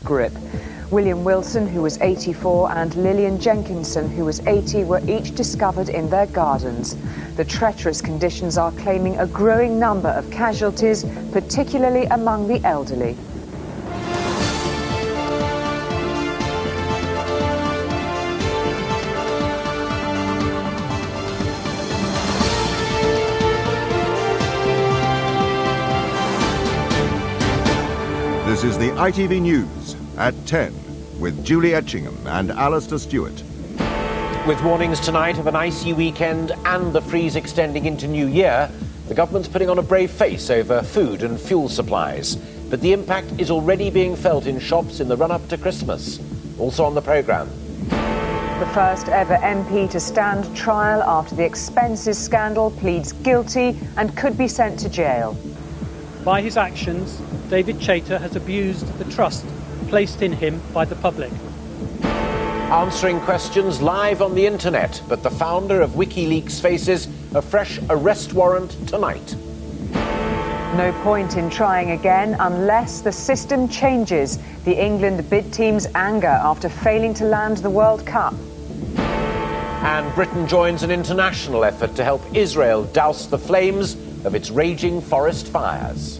grip. William Wilson, who was 84, and Lillian Jenkinson, who was 80, were each discovered in their gardens. The treacherous conditions are claiming a growing number of casualties, particularly among the elderly. This is the ITV News at 10 with Julie Etchingham and Alistair Stewart. With warnings tonight of an icy weekend and the freeze extending into New Year, the government's putting on a brave face over food and fuel supplies. But the impact is already being felt in shops in the run-up to Christmas. Also on the programme. The first ever MP to stand trial after the expenses scandal pleads guilty and could be sent to jail. By his actions, David Chater has abused the trust placed in him by the public. Answering questions live on the internet, but the founder of Wikileaks faces a fresh arrest warrant tonight. No point in trying again unless the system changes. The England bid team's anger after failing to land the World Cup. And Britain joins an international effort to help Israel douse the flames of its raging forest fires.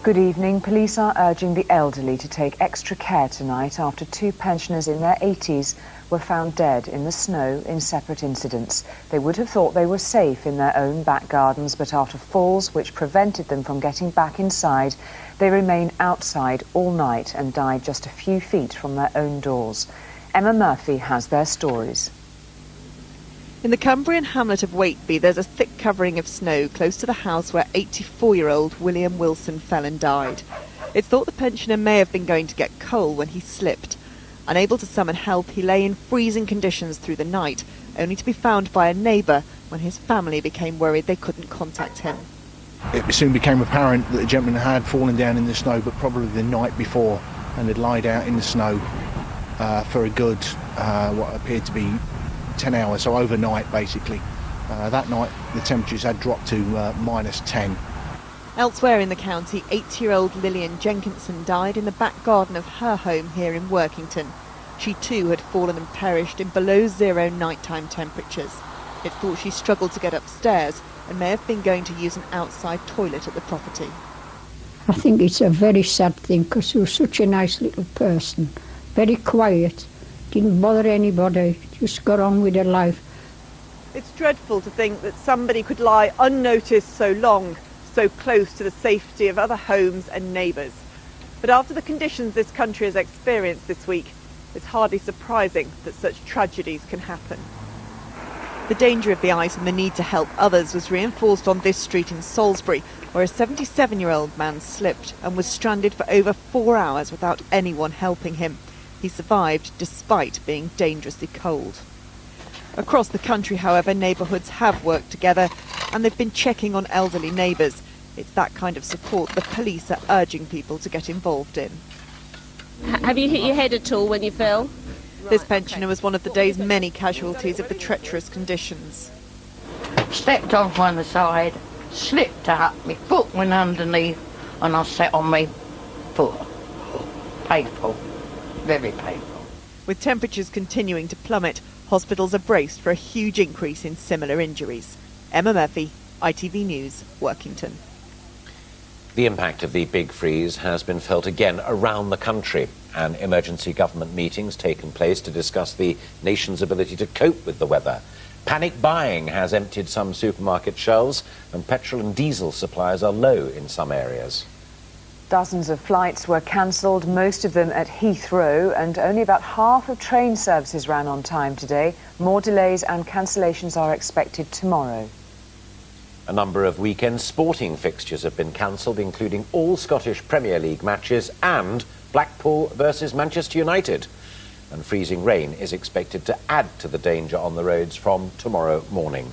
Good evening. Police are urging the elderly to take extra care tonight after two pensioners in their 80s were found dead in the snow in separate incidents. They would have thought they were safe in their own back gardens, but after falls which prevented them from getting back inside, they remained outside all night and died just a few feet from their own doors. Emma Murphy has their stories. In the Cumbrian hamlet of Waitby, there's a thick covering of snow close to the house where 84-year-old William Wilson fell and died. It's thought the pensioner may have been going to get coal when he slipped. Unable to summon help, he lay in freezing conditions through the night, only to be found by a neighbour when his family became worried they couldn't contact him. It soon became apparent that the gentleman had fallen down in the snow, but probably the night before, and had lied out in the snow for a good, what appeared to be 10 hours, so overnight basically. That night the temperatures had dropped to -10. Elsewhere in the county, 80-year-old Lillian Jenkinson died in the back garden of her home here in Workington. She too had fallen and perished in below zero nighttime temperatures. It's thought she struggled to get upstairs and may have been going to use an outside toilet at the property. I think it's a very sad thing because she was such a nice little person, very quiet, didn't bother anybody, just got on with her life. It's dreadful to think that somebody could lie unnoticed so long, so close to the safety of other homes and neighbours. But after the conditions this country has experienced this week, it's hardly surprising that such tragedies can happen. The danger of the ice and the need to help others was reinforced on this street in Salisbury, where a 77-year-old man slipped and was stranded for over 4 hours without anyone helping him. He survived despite being dangerously cold. Across the country, however, neighbourhoods have worked together and they've been checking on elderly neighbours. It's that kind of support the police are urging people to get involved in. Have you hit your head at all when you fell? This pensioner was one of the day's many casualties of the treacherous conditions. Stepped off on the side, slipped up, my foot went underneath and I sat on my foot. Painful, very painful. With temperatures continuing to plummet, hospitals are braced for a huge increase in similar injuries. Emma Murphy, ITV News, Workington. The impact of the big freeze has been felt again around the country, and emergency government meetings taken place to discuss the nation's ability to cope with the weather. Panic buying has emptied some supermarket shelves, and petrol and diesel supplies are low in some areas. Dozens of flights were cancelled, most of them at Heathrow, and only about half of train services ran on time today. More delays and cancellations are expected tomorrow. A number of weekend sporting fixtures have been cancelled, including all Scottish Premier League matches and Blackpool versus Manchester United. And freezing rain is expected to add to the danger on the roads from tomorrow morning.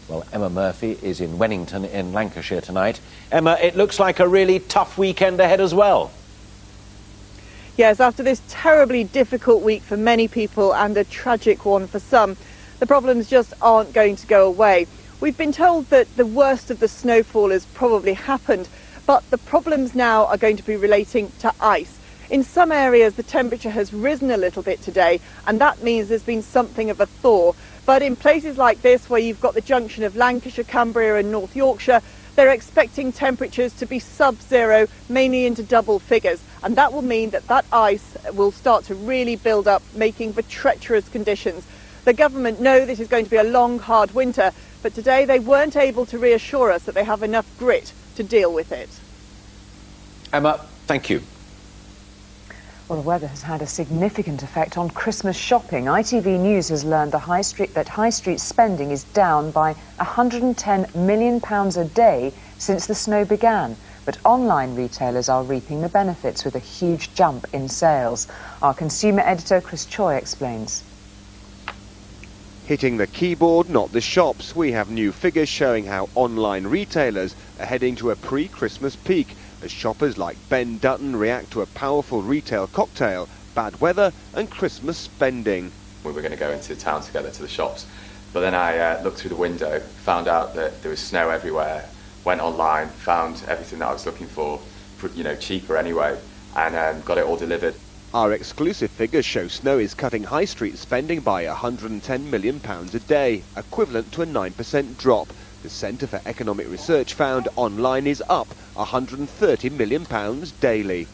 Well, Emma Murphy is in Wennington in Lancashire tonight. Emma, it looks like a really tough weekend ahead as well. Yes, after this terribly difficult week for many people and a tragic one for some, the problems just aren't going to go away. We've been told that the worst of the snowfall has probably happened, But the problems now are going to be relating to ice. In some areas, the temperature has risen a little bit today, and that means there's been something of a thaw. But in places like this, where you've got the junction of Lancashire, Cumbria and North Yorkshire, they're expecting temperatures to be sub-zero, mainly into double figures. And that will mean that that ice will start to really build up, making for treacherous conditions. The government know this is going to be a long, hard winter, but today they weren't able to reassure us that they have enough grit to deal with it. Emma, thank you. Well, the weather has had a significant effect on Christmas shopping. ITV News has learned that high street spending is down by £110 million a day since the snow began. But online retailers are reaping the benefits with a huge jump in sales. Our consumer editor Chris Choi explains. Hitting the keyboard, not the shops, we have new figures showing how online retailers are heading to a pre-Christmas peak as shoppers like Ben Dutton react to a powerful retail cocktail, bad weather and Christmas spending. We were going to go into town together to the shops, but then I looked through the window, found out that there was snow everywhere, went online, found everything that I was looking for, cheaper anyway, and got it all delivered. Our exclusive figures show snow is cutting high street spending by £110 million a day, equivalent to a 9% drop. The Centre for Economic Research found online is up £130 million daily.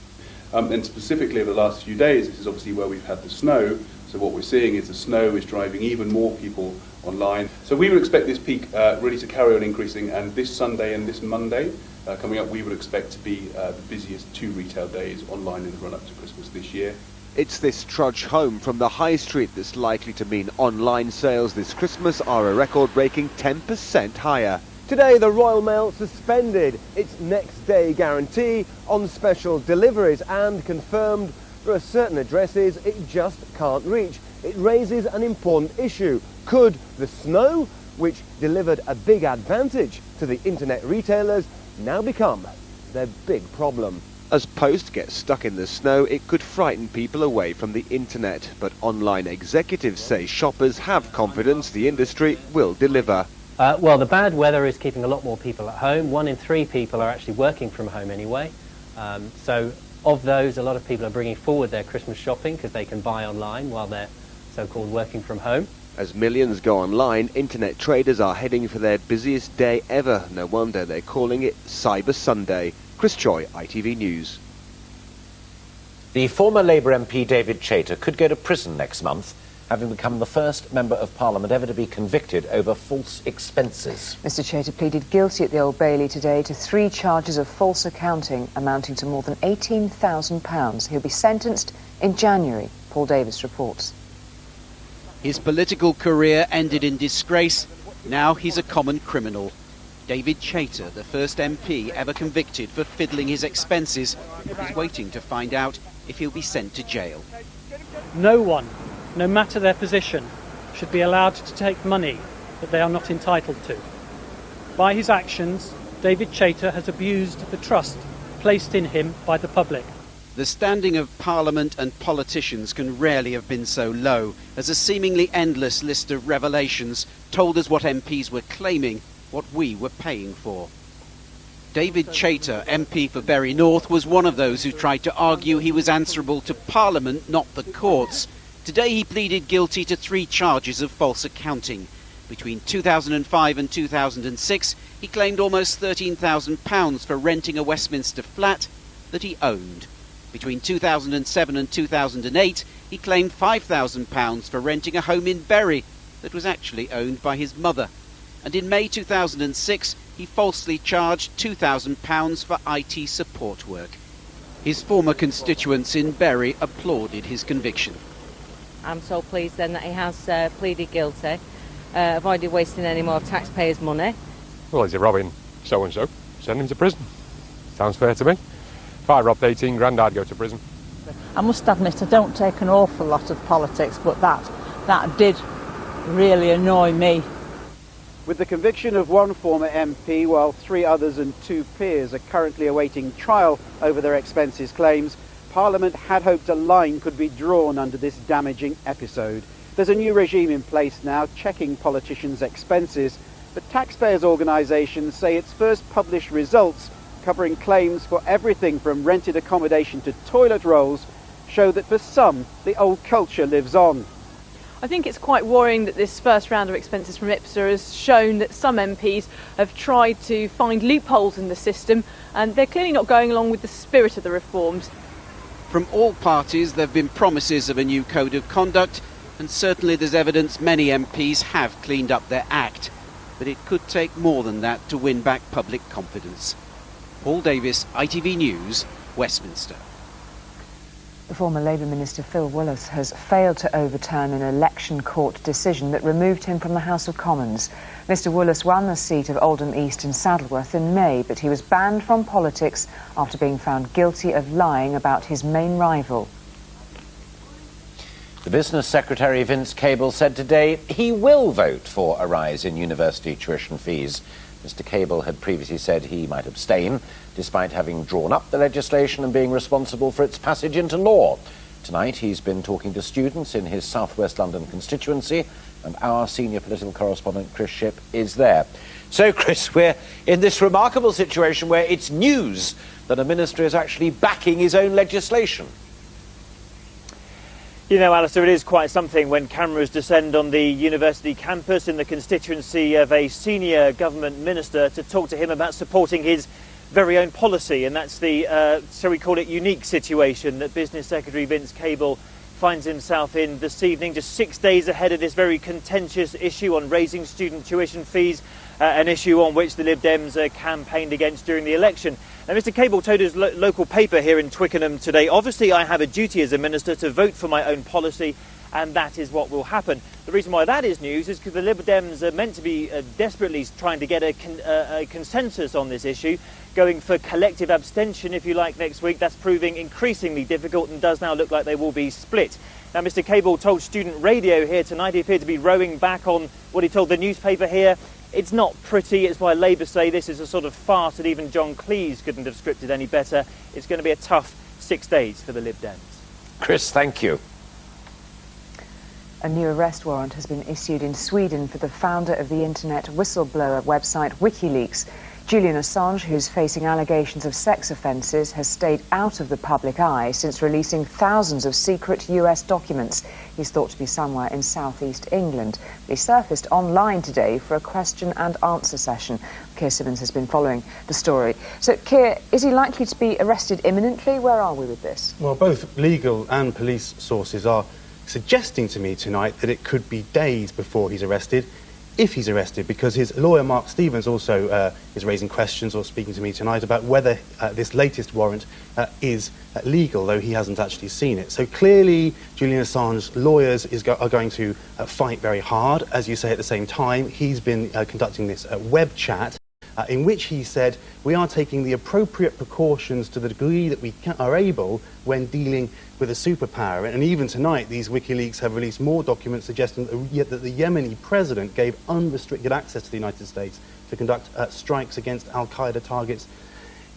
And specifically over the last few days, this is obviously where we've had the snow. So what we're seeing is the snow is driving even more people online. So we would expect this peak really to carry on increasing, and this Sunday and this Monday coming up, we would expect to be the busiest two retail days online in the run-up to Christmas this year. It's this trudge home from the high street that's likely to mean online sales this Christmas are a record-breaking 10% higher. Today, the Royal Mail suspended its next-day guarantee on special deliveries and confirmed there are certain addresses it just can't reach. It raises an important issue. Could the snow, which delivered a big advantage to the internet retailers, now become their big problem? As post gets stuck in the snow, it could frighten people away from the internet. But online executives say shoppers have confidence the industry will deliver. Well, the bad weather is keeping a lot more people at home. 1 in 3 people are actually working from home anyway. So of those, a lot of people are bringing forward their Christmas shopping because they can buy online while they're so-called working from home. As millions go online, internet traders are heading for their busiest day ever. No wonder they're calling it Cyber Sunday. Chris Choi, ITV News. The former Labour MP David Chater could go to prison next month, having become the first Member of Parliament ever to be convicted over false expenses. Mr Chater pleaded guilty at the Old Bailey today to 3 charges of false accounting amounting to more than £18,000. He'll be sentenced in January. Paul Davis reports. His political career ended in disgrace. Now he's a common criminal. David Chater, the first MP ever convicted for fiddling his expenses, is waiting to find out if he'll be sent to jail. No one, no matter their position, should be allowed to take money that they are not entitled to. By his actions, David Chater has abused the trust placed in him by the public. The standing of Parliament and politicians can rarely have been so low, as a seemingly endless list of revelations told us what MPs were claiming, what we were paying for. David Chater, MP for Bury North, was one of those who tried to argue he was answerable to Parliament, not the courts. Today he pleaded guilty to 3 charges of false accounting. Between 2005 and 2006, he claimed almost £13,000 for renting a Westminster flat that he owned. Between 2007 and 2008, he claimed £5,000 for renting a home in Bury that was actually owned by his mother. And in May 2006, he falsely charged £2,000 for IT support work. His former constituents in Bury applauded his conviction. I'm so pleased then that he has pleaded guilty, avoided wasting any more taxpayers' money. Well, he's a robbing so-and-so. Send him to prison. Sounds fair to me. If I robbed 18 grand, I'd go to prison. I must admit, I don't take an awful lot of politics, but that did really annoy me. With the conviction of one former MP, while 3 others and 2 peers are currently awaiting trial over their expenses claims, Parliament had hoped a line could be drawn under this damaging episode. There's a new regime in place now checking politicians' expenses, but taxpayers' organisations say its first published results covering claims for everything from rented accommodation to toilet rolls, show that for some, the old culture lives on. I think it's quite worrying that this first round of expenses from IPSA has shown that some MPs have tried to find loopholes in the system, and they're clearly not going along with the spirit of the reforms. From all parties, there have been promises of a new code of conduct, and certainly there's evidence many MPs have cleaned up their act. But it could take more than that to win back public confidence. Paul Davis, ITV News, Westminster. The former Labour Minister Phil Willis has failed to overturn an election court decision that removed him from the House of Commons. Mr Willis won the seat of Oldham East in Saddleworth in May, but he was banned from politics after being found guilty of lying about his main rival. The Business Secretary Vince Cable said today he will vote for a rise in university tuition fees. Mr Cable had previously said he might abstain, despite having drawn up the legislation and being responsible for its passage into law. Tonight he's been talking to students in his South West London constituency, and our senior political correspondent Chris Shipp is there. So Chris, we're in this remarkable situation where it's news that a minister is actually backing his own legislation. You know, Alistair, it is quite something when cameras descend on the university campus in the constituency of a senior government minister to talk to him about supporting his very own policy. And that's the, shall we call it, unique situation that Business Secretary Vince Cable finds himself in this evening, just 6 days ahead of this very contentious issue on raising student tuition fees, an issue on which the Lib Dems campaigned against during the election. Now, Mr Cable told his local paper here in Twickenham today, obviously I have a duty as a minister to vote for my own policy, and that is what will happen. The reason why that is news is because the Lib Dems are meant to be desperately trying to get a consensus on this issue, going for collective abstention, if you like, next week. That's proving increasingly difficult and does now look like they will be split. Now, Mr Cable told Student Radio here tonight he appeared to be rowing back on what he told the newspaper here. It's not pretty. It's why Labour say this is a sort of farce that even John Cleese couldn't have scripted any better. It's going to be a tough 6 days for the Lib Dems. Chris, thank you. A new arrest warrant has been issued in Sweden for the founder of the internet whistleblower website Wikileaks. Julian Assange, who's facing allegations of sex offences, has stayed out of the public eye since releasing thousands of secret US documents. He's thought to be somewhere in southeast England. He surfaced online today for a question and answer session. Keir Simmons has been following the story. So, Keir, is he likely to be arrested imminently? Where are we with this? Well, both legal and police sources are suggesting to me tonight that it could be days before he's arrested, if he's arrested, because his lawyer Mark Stevens also is raising questions or speaking to me tonight about whether this latest warrant is legal, though he hasn't actually seen it. So clearly Julian Assange's lawyers are going to fight very hard. As you say, at the same time, he's been conducting this web chat in which he said, we are taking the appropriate precautions to the degree that we are able when dealing with a superpower. And even tonight, these WikiLeaks have released more documents suggesting that the Yemeni president gave unrestricted access to the United States to conduct strikes against al-Qaeda targets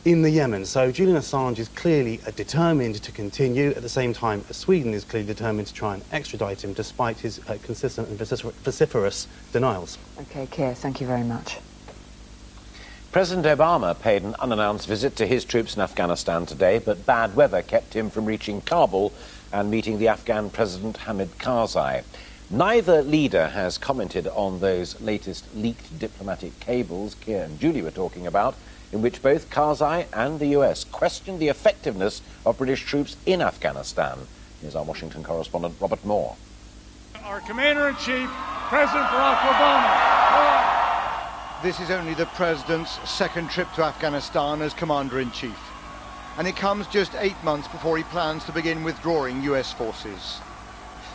in the Yemen. So Julian Assange is clearly determined to continue. At the same time, Sweden is clearly determined to try and extradite him despite his consistent and vociferous denials. OK, Keir, thank you very much. President Obama paid an unannounced visit to his troops in Afghanistan today, but bad weather kept him from reaching Kabul and meeting the Afghan President Hamid Karzai. Neither leader has commented on those latest leaked diplomatic cables Keir and Julie were talking about, in which both Karzai and the US questioned the effectiveness of British troops in Afghanistan. Here's our Washington correspondent, Robert Moore. Our Commander-in-Chief, President Barack Obama. This is only the President's second trip to Afghanistan as Commander-in-Chief, and it comes just 8 months before he plans to begin withdrawing US forces.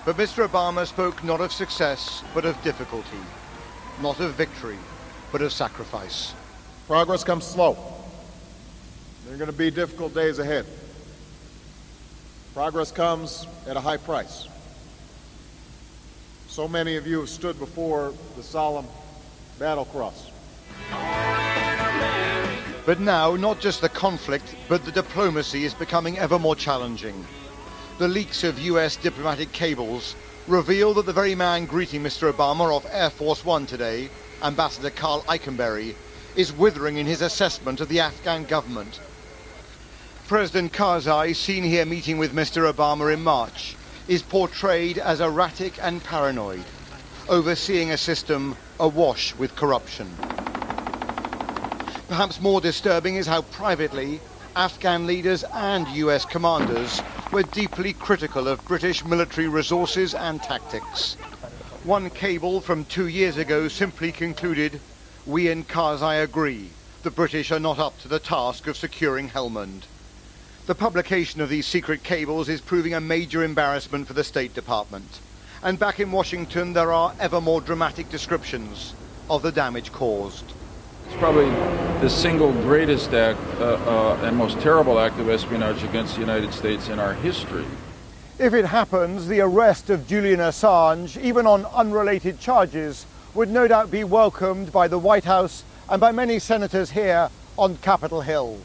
But Mr. Obama spoke not of success, but of difficulty, not of victory, but of sacrifice. Progress comes slow. There are going to be difficult days ahead. Progress comes at a high price. So many of you have stood before the solemn battle cross. But now, not just the conflict, but the diplomacy is becoming ever more challenging. The leaks of US diplomatic cables reveal that the very man greeting Mr. Obama off Air Force One today, Ambassador Carl Eikenberry, is withering in his assessment of the Afghan government. President Karzai, seen here meeting with Mr. Obama in March, is portrayed as erratic and paranoid, overseeing a system awash with corruption. Perhaps more disturbing is how privately Afghan leaders and US commanders were deeply critical of British military resources and tactics. One cable from 2 years ago simply concluded, "We and Karzai agree. The British are not up to the task of securing Helmand." The publication of these secret cables is proving a major embarrassment for the State Department. And back in Washington, there are ever more dramatic descriptions of the damage caused. It's probably the single greatest act and most terrible act of espionage against the United States in our history. If it happens, the arrest of Julian Assange, even on unrelated charges, would no doubt be welcomed by the White House and by many senators here on Capitol Hill.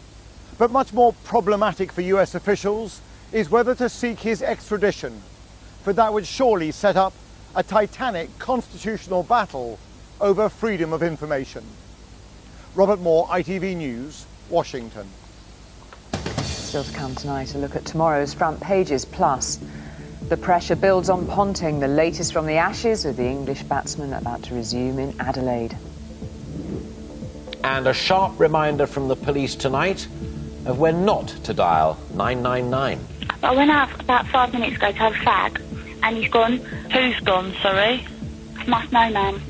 But much more problematic for US officials is whether to seek his extradition, for that would surely set up a titanic constitutional battle over freedom of information. Robert Moore, ITV News, Washington. Still to come tonight, a look at tomorrow's front pages. Plus, the pressure builds on Ponting, the latest from the Ashes, with the English batsman about to resume in Adelaide. And a sharp reminder from the police tonight of when not to dial 999. I went out about 5 minutes ago to have a fag, and he's gone. Who's gone, sorry? It's my snowman.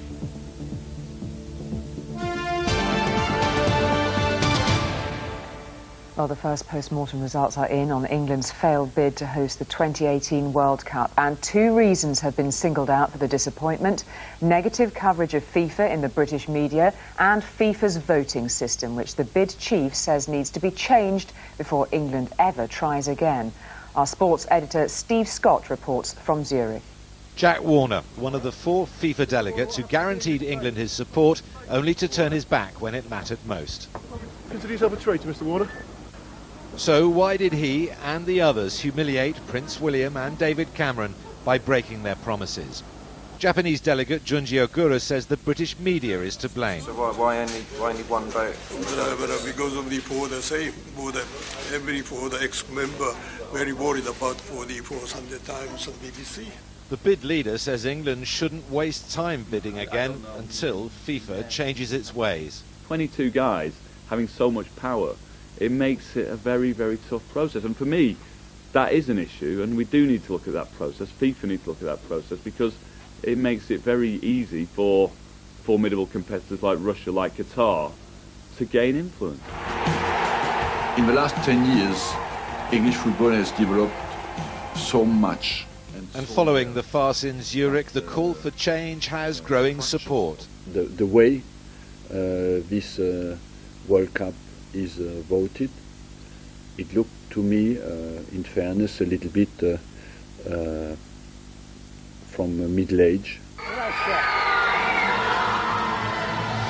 Well, the first post-mortem results are in on England's failed bid to host the 2018 World Cup. And 2 reasons have been singled out for the disappointment: negative coverage of FIFA in the British media and FIFA's voting system, which the bid chief says needs to be changed before England ever tries again. Our sports editor Steve Scott reports from Zurich. Jack Warner, one of the 4 FIFA delegates who guaranteed England his support, only to turn his back when it mattered most. Consider yourself a traitor, Mr. Warner. So why did he and the others humiliate Prince William and David Cameron by breaking their promises? Japanese delegate Junji Ogura says the British media is to blame. So why only one vote? Because of the for the same, for the every for the ex-member very worried about for the Sunday Times and BBC. The bid leader says England shouldn't waste time bidding again until FIFA changes its ways. 22 guys having so much power, it makes it a very, very tough process. And for me, that is an issue, and we do need to look at that process. FIFA need to look at that process, because it makes it very easy for formidable competitors like Russia, like Qatar, to gain influence. In the last 10 years, English football has developed so much. And following the farce in Zurich, the call for change has growing support. The way this World Cup is voted, it looked to me, in fairness, a little bit from middle age.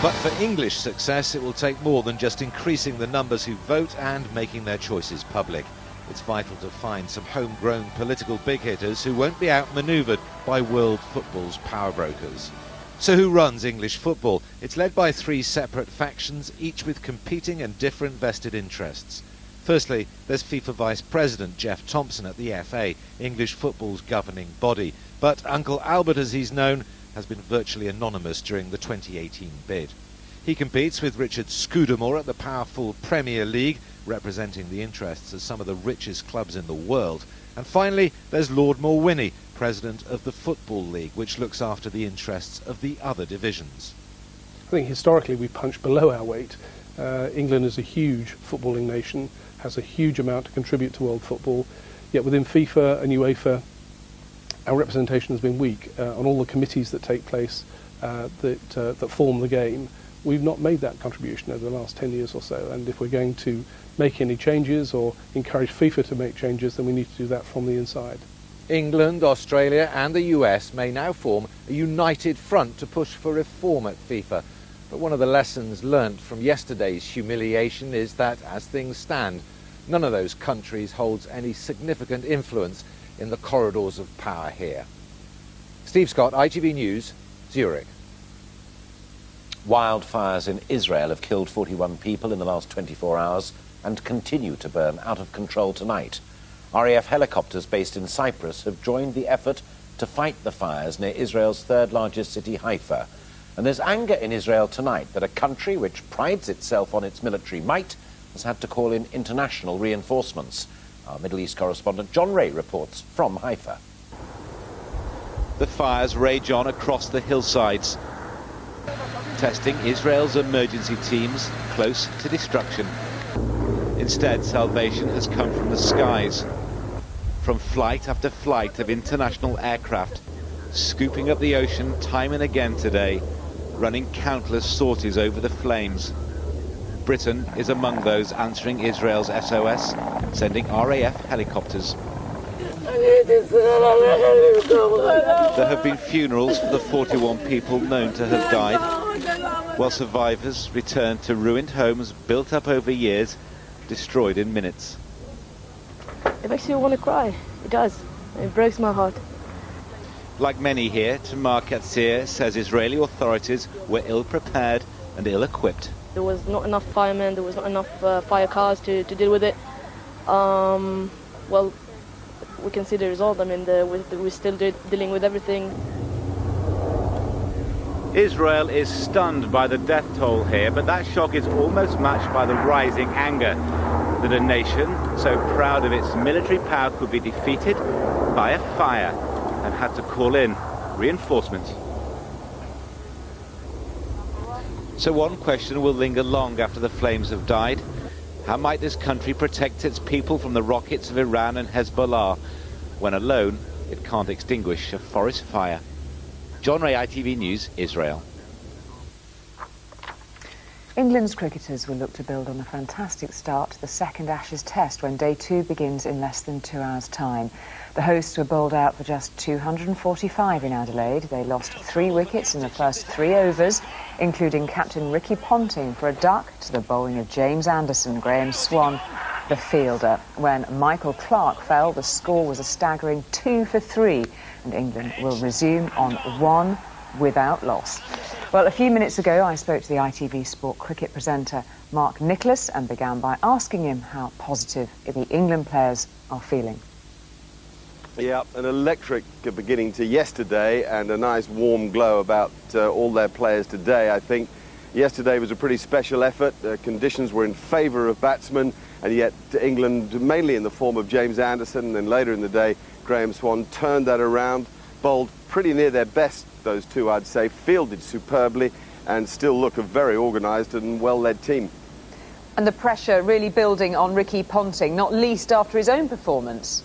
But for English success, it will take more than just increasing the numbers who vote and making their choices public. It's vital to find some homegrown political big-hitters who won't be outmanoeuvred by world football's power brokers. So who runs English football? It's led by 3 separate factions, each with competing and different vested interests. Firstly, there's FIFA Vice President Jeff Thompson at the FA, English football's governing body. But Uncle Albert, as he's known, has been virtually anonymous during the 2018 bid. He competes with Richard Scudamore at the powerful Premier League, representing the interests of some of the richest clubs in the world. And finally, there's Lord Mulwiney, president of the Football League, which looks after the interests of the other divisions. I think historically we punch below our weight. England is a huge footballing nation, has a huge amount to contribute to world football, yet within FIFA and UEFA our representation has been weak. On all the committees that take place that form the game, we've not made that contribution over the last 10 years or so, and if we're going to make any changes or encourage FIFA to make changes, then we need to do that from the inside. England, Australia and the US may now form a united front to push for reform at FIFA. But one of the lessons learnt from yesterday's humiliation is that, as things stand, none of those countries holds any significant influence in the corridors of power here. Steve Scott, ITV News, Zurich. Wildfires in Israel have killed 41 people in the last 24 hours and continue to burn out of control tonight. RAF helicopters based in Cyprus have joined the effort to fight the fires near Israel's third largest city, Haifa. And there's anger in Israel tonight that a country which prides itself on its military might has had to call in international reinforcements. Our Middle East correspondent John Ray reports from Haifa. The fires rage on across the hillsides, testing Israel's emergency teams close to destruction. Instead, salvation has come from the skies, from flight after flight of international aircraft, scooping up the ocean time and again today, running countless sorties over the flames. Britain is among those answering Israel's SOS, sending RAF helicopters. There have been funerals for the 41 people known to have died, while survivors return to ruined homes built up over years, destroyed in minutes. It makes you want to cry. It does. It breaks my heart. Like many here, Tamar Katsir says Israeli authorities were ill-prepared and ill-equipped. There was not enough firemen, there was not enough fire cars to deal with it. Well, we can see the result. I mean, we're still dealing with everything. Israel is stunned by the death toll here, but that shock is almost matched by the rising anger that a nation so proud of its military power could be defeated by a fire and had to call in reinforcements. So one question will linger long after the flames have died. How might this country protect its people from the rockets of Iran and Hezbollah when alone it can't extinguish a forest fire? John Ray, ITV News, Israel. England's cricketers will look to build on a fantastic start to the second Ashes test when day 2 begins in less than 2 hours' time. The hosts were bowled out for just 245 in Adelaide. They lost 3 wickets in the first 3 overs, including captain Ricky Ponting for a duck to the bowling of James Anderson, Graham Swan, the fielder. When Michael Clarke fell, the score was a staggering 2 for 3, and England will resume on 1 without loss. Well, a few minutes ago, I spoke to the ITV Sport cricket presenter Mark Nicholas and began by asking him how positive the England players are feeling. Yeah, an electric beginning to yesterday and a nice warm glow about all their players today. I think yesterday was a pretty special effort. The conditions were in favour of batsmen, and yet England, mainly in the form of James Anderson, and then later in the day, Graham Swan, turned that around, bowled pretty near their best, those two I'd say, fielded superbly, and still look a very organised and well-led team. And the pressure really building on Ricky Ponting, not least after his own performance.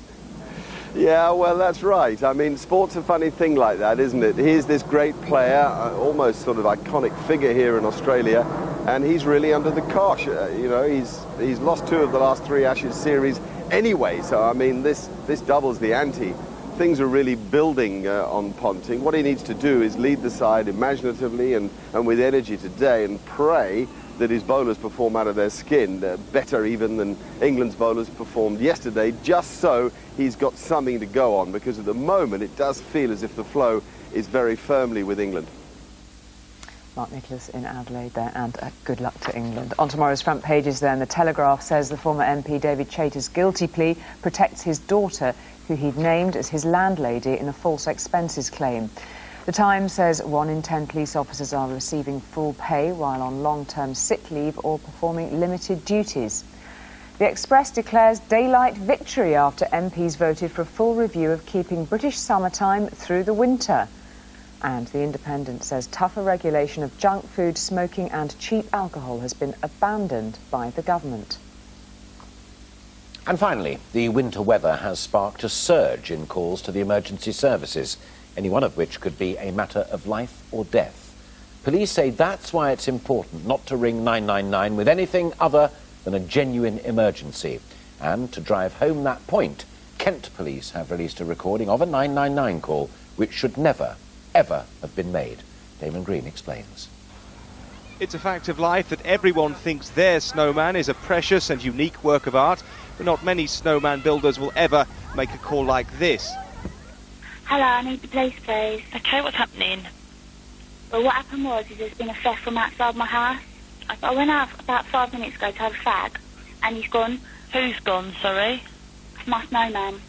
Yeah, well, that's right. I mean, sport's a funny thing like that, isn't it? Here's this great player, almost sort of iconic figure here in Australia, and he's really under the cosh. You know, he's lost 2 of the last 3 Ashes series anyway, so, I mean, this doubles the ante. Things are really building on Ponting. What he needs to do is lead the side imaginatively and with energy today and pray that his bowlers perform out of their skin, better even than England's bowlers performed yesterday, just so he's got something to go on, because at the moment it does feel as if the flow is very firmly with England. Mark Nicholas in Adelaide there, and good luck to England. On tomorrow's front pages then, the Telegraph says the former MP David Chater's guilty plea protects his daughter, who he'd named as his landlady in a false expenses claim. The Times says 1 in 10 police officers are receiving full pay while on long-term sick leave or performing limited duties. The Express declares daylight victory after MPs voted for a full review of keeping British summertime through the winter. And The Independent says tougher regulation of junk food, smoking and cheap alcohol has been abandoned by the government. And finally, the winter weather has sparked a surge in calls to the emergency services, any one of which could be a matter of life or death. Police say that's why it's important not to ring 999 with anything other than a genuine emergency. And to drive home that point, Kent police have released a recording of a 999 call which should never, ever have been made. Damon Green explains. It's a fact of life that everyone thinks their snowman is a precious and unique work of art, but not many snowman builders will ever make a call like this. Hello, I need the police, please. Okay, what's happening? Well, what happened was there's been a theft from outside my house. I went out about 5 minutes ago to have a fag, and he's gone. Who's gone, sorry? It's my snowman.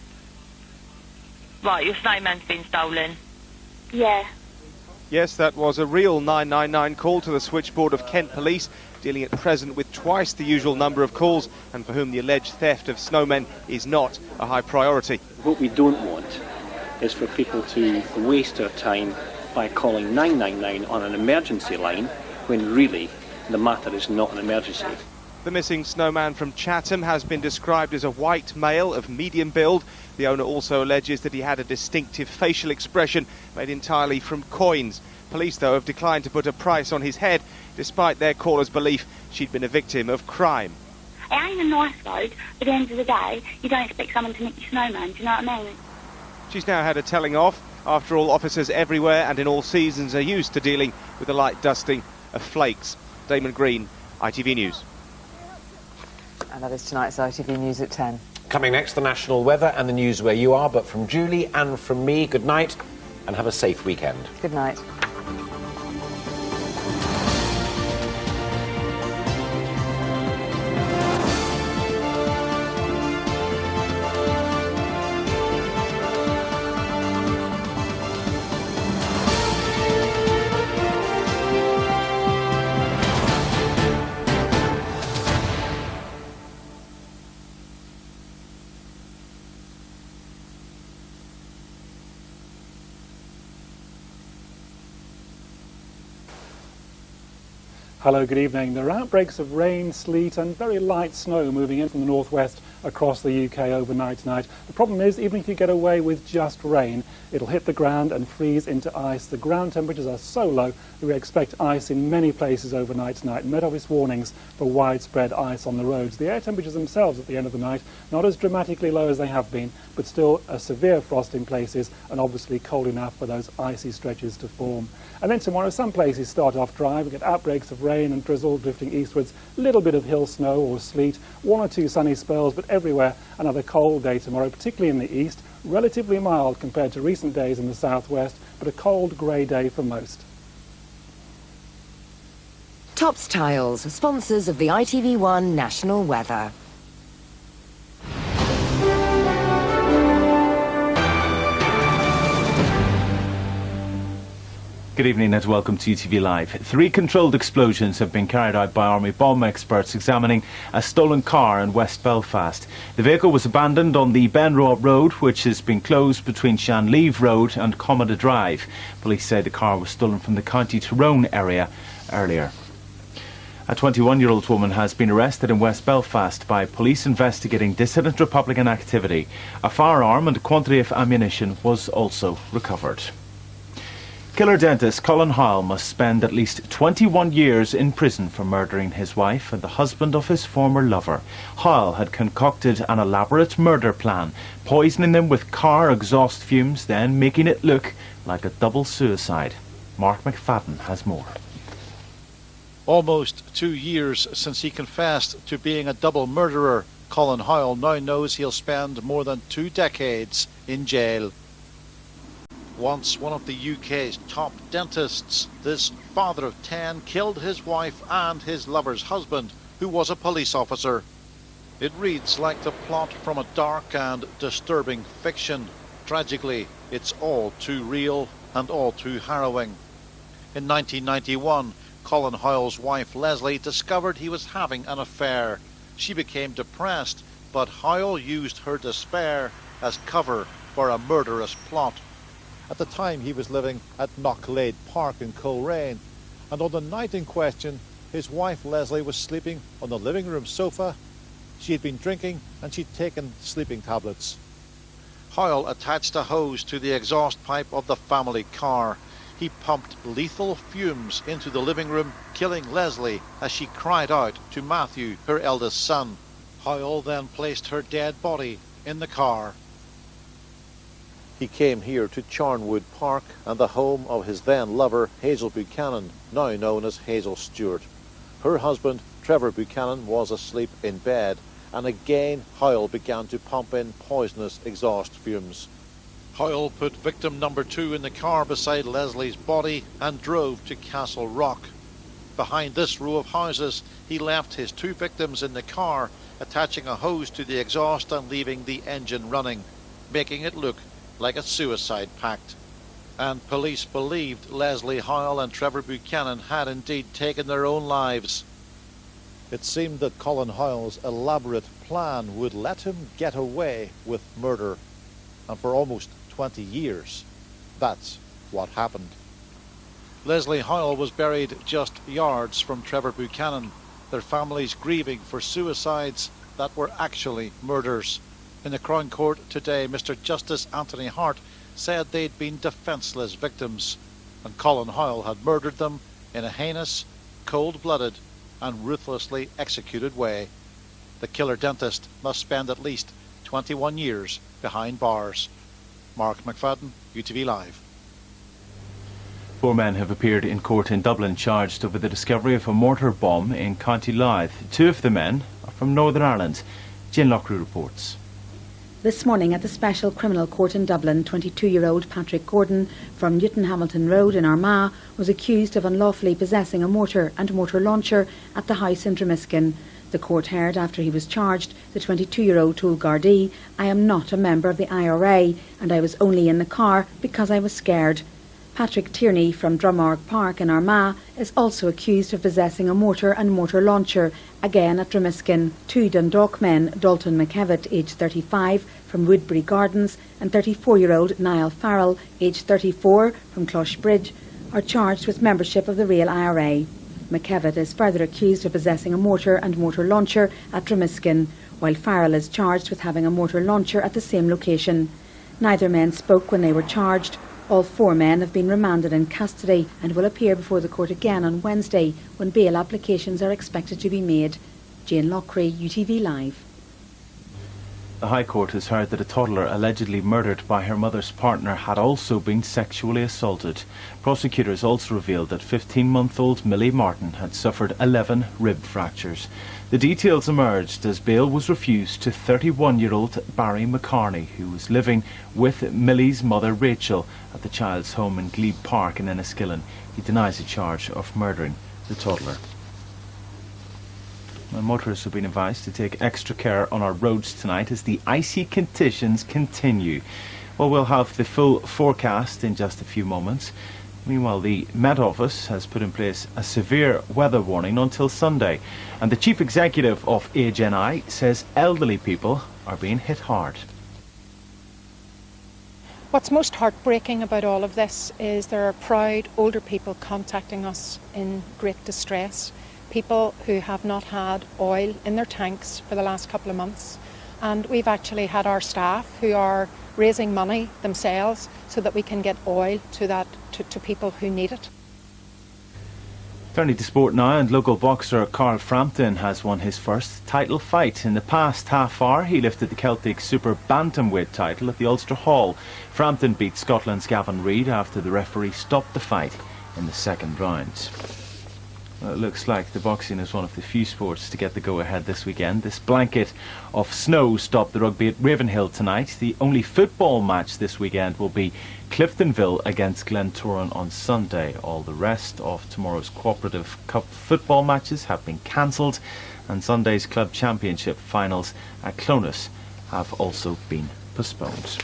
Right, your snowman's been stolen. Yeah. Yes, that was a real 999 call to the switchboard of Kent Police, dealing at present with twice the usual number of calls, and for whom the alleged theft of snowmen is not a high priority. What we don't want is for people to waste their time by calling 999 on an emergency line when really the matter is not an emergency. The missing snowman from Chatham has been described as a white male of medium build. The owner also alleges that he had a distinctive facial expression made entirely from coins. Police, though, have declined to put a price on his head, despite their caller's belief she'd been a victim of crime. It ain't a nice road, but at the end of the day, you don't expect someone to nick your snowman, do you know what I mean? She's now had a telling off. After all, officers everywhere and in all seasons are used to dealing with the light dusting of flakes. Damon Green, ITV News. And that is tonight's ITV News at 10. Coming next, the national weather and the news where you are, but from Julie and from me, good night and have a safe weekend. Good night. Hello, good evening. There are outbreaks of rain, sleet and very light snow moving in from the northwest across the UK overnight tonight. The problem is, even if you get away with just rain, it'll hit the ground and freeze into ice. The ground temperatures are so low that we expect ice in many places overnight tonight. Met Office warnings for widespread ice on the roads. The air temperatures themselves at the end of the night, not as dramatically low as they have been, but still a severe frost in places and obviously cold enough for those icy stretches to form. And then tomorrow, some places start off dry. We get outbreaks of rain and drizzle drifting eastwards, a little bit of hill snow or sleet, one or two sunny spells, but everywhere another cold day tomorrow, particularly in the east. Relatively mild compared to recent days in the southwest, but a cold grey day for most. Tops Tiles, sponsors of the ITV1 National Weather. Good evening and welcome to UTV Live. 3 controlled explosions have been carried out by Army bomb experts examining a stolen car in West Belfast. The vehicle was abandoned on the Benraw Road, which has been closed between Shanleave Road and Commodore Drive. Police say the car was stolen from the County Tyrone area earlier. A 21-year-old woman has been arrested in West Belfast by police investigating dissident Republican activity. A firearm and a quantity of ammunition was also recovered. Killer dentist Colin Howell must spend at least 21 years in prison for murdering his wife and the husband of his former lover. Howell had concocted an elaborate murder plan, poisoning them with car exhaust fumes, then making it look like a double suicide. Mark McFadden has more. Almost 2 years since he confessed to being a double murderer, Colin Howell now knows he'll spend more than 2 decades in jail. Once one of the UK's top dentists, this father of 10 killed his wife and his lover's husband, who was a police officer. It reads like the plot from a dark and disturbing fiction. Tragically, it's all too real and all too harrowing. In 1991, Colin Howell's wife Leslie discovered he was having an affair. She became depressed, but Howell used her despair as cover for a murderous plot. At the time, he was living at Knocklade Park in Coleraine, and on the night in question, his wife Leslie was sleeping on the living room sofa. She had been drinking and she'd taken sleeping tablets. Howell attached a hose to the exhaust pipe of the family car. He pumped lethal fumes into the living room, killing Leslie as she cried out to Matthew, her eldest son. Howell then placed her dead body in the car. He came here to Charnwood Park and the home of his then lover Hazel Buchanan, now known as Hazel Stewart. Her husband Trevor Buchanan was asleep in bed, and again Howell began to pump in poisonous exhaust fumes. Hoyle put victim number 2 in the car beside Leslie's body and drove to Castle Rock. Behind this row of houses, he left his 2 victims in the car, attaching a hose to the exhaust and leaving the engine running, making it look like a suicide pact. And police believed Leslie Hoyle and Trevor Buchanan had indeed taken their own lives. It seemed that Colin Hoyle's elaborate plan would let him get away with murder. And for almost 20 years, that's what happened. Leslie Hoyle was buried just yards from Trevor Buchanan, their families grieving for suicides that were actually murders. In the Crown Court today, Mr. Justice Anthony Hart said they'd been defenceless victims, and Colin Hoyle had murdered them in a heinous, cold-blooded and ruthlessly executed way. The killer dentist must spend at least 21 years behind bars. Mark McFadden, UTV Live. 4 men have appeared in court in Dublin charged over the discovery of a mortar bomb in County Louth. 2 of the men are from Northern Ireland. Jane Lockrew reports. This morning at the Special Criminal Court in Dublin, 22-year-old Patrick Gordon from Newton Hamilton Road in Armagh was accused of unlawfully possessing a mortar and mortar launcher at the house in Dromiskin. The court heard after he was charged, the 22-year-old told Gardaí, "I am not a member of the IRA and I was only in the car because I was scared." Patrick Tierney from Drummarg Park in Armagh is also accused of possessing a mortar and mortar launcher, again at Dromiskin. 2 Dundalk men, Dalton McKevitt, aged 35, from Woodbury Gardens, and 34-year-old Niall Farrell, aged 34, from Closhbridge, are charged with membership of the real IRA. McKevitt is further accused of possessing a mortar and mortar launcher at Dromiskin, while Farrell is charged with having a mortar launcher at the same location. Neither man spoke when they were charged. All 4 men have been remanded in custody and will appear before the court again on Wednesday when bail applications are expected to be made. Jane Lockrew, UTV Live. The High Court has heard that a toddler allegedly murdered by her mother's partner had also been sexually assaulted. Prosecutors also revealed that 15-month-old Millie Martin had suffered 11 rib fractures. The details emerged as bail was refused to 31-year-old Barry McCarney, who was living with Millie's mother Rachel at the child's home in Glebe Park in Enniskillen. He denies a charge of murdering the toddler. And motorists have been advised to take extra care on our roads tonight as the icy conditions continue. Well, we'll have the full forecast in just a few moments. Meanwhile, the Met Office has put in place a severe weather warning until Sunday, and the Chief Executive of AGNI says elderly people are being hit hard. What's most heartbreaking about all of this is there are proud older people contacting us in great distress, people who have not had oil in their tanks for the last couple of months, and we've actually had our staff who are raising money themselves so that we can get oil to people who need it. Turning to sport now, and local boxer Carl Frampton has won his first title fight. In the past half hour, he lifted the Celtic Super Bantamweight title at the Ulster Hall. Frampton beat Scotland's Gavin Reid after the referee stopped the fight in the second round. Well, it looks like the boxing is one of the few sports to get the go-ahead this weekend. This blanket of snow stopped the rugby at Ravenhill tonight. The only football match this weekend will be Cliftonville against Glentoran on Sunday. All the rest of tomorrow's Cooperative Cup football matches have been cancelled, and Sunday's club championship finals at Clonus have also been postponed.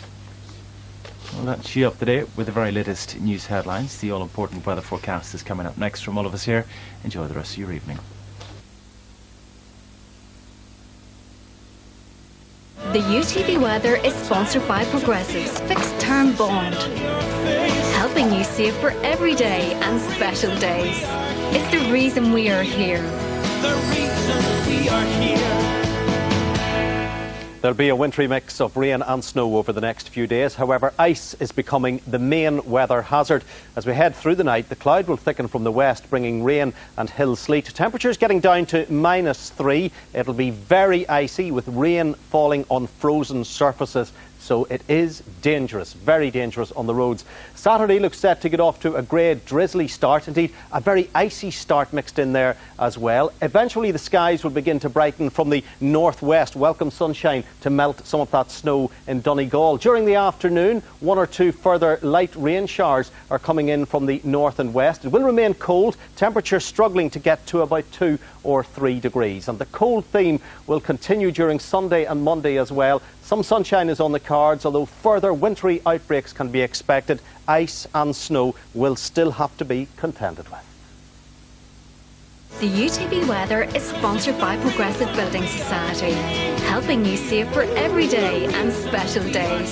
Well, that's you up to date with the very latest news headlines. The all-important weather forecast is coming up next from all of us here. Enjoy the rest of your evening. The UTV weather is sponsored by Progressive's Fixed Term Bond, helping you save for every day and special days. It's the reason we are here. The reason we are here. There'll be a wintry mix of rain and snow over the next few days. However, ice is becoming the main weather hazard. As we head through the night, the cloud will thicken from the west, bringing rain and hill sleet. Temperatures getting down to -3. It'll be very icy with rain falling on frozen surfaces so it is dangerous, very dangerous on the roads. Saturday looks set to get off to a grey, drizzly start. Indeed, a very icy start mixed in there as well. Eventually, the skies will begin to brighten from the northwest. Welcome sunshine to melt some of that snow in Donegal. During the afternoon, 1 or 2 further light rain showers are coming in from the north and west. It will remain cold, temperatures struggling to get to about 2 or 3 degrees. And the cold theme will continue during Sunday and Monday as well. Some sunshine is on the cards, although further wintry outbreaks can be expected. Ice and snow will still have to be contended with. The UTV weather is sponsored by Progressive Building Society, helping you save for every day and special days.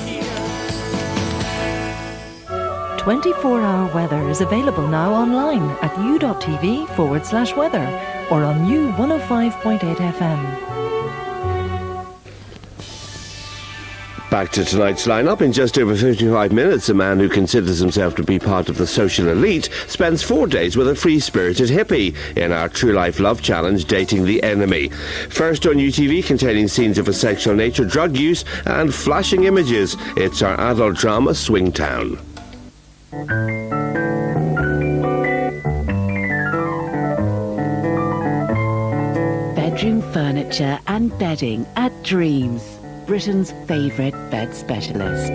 24-hour weather is available now online at u.tv/weather or on U 105.8 FM. Back to tonight's lineup. In just over 55 minutes, a man who considers himself to be part of the social elite spends 4 days with a free-spirited hippie in our True Life Love Challenge, Dating the Enemy. First on UTV, containing scenes of a sexual nature, drug use and flashing images. It's our adult drama, Swingtown. Bedroom furniture and bedding at Dreams, Britain's favourite bed specialist.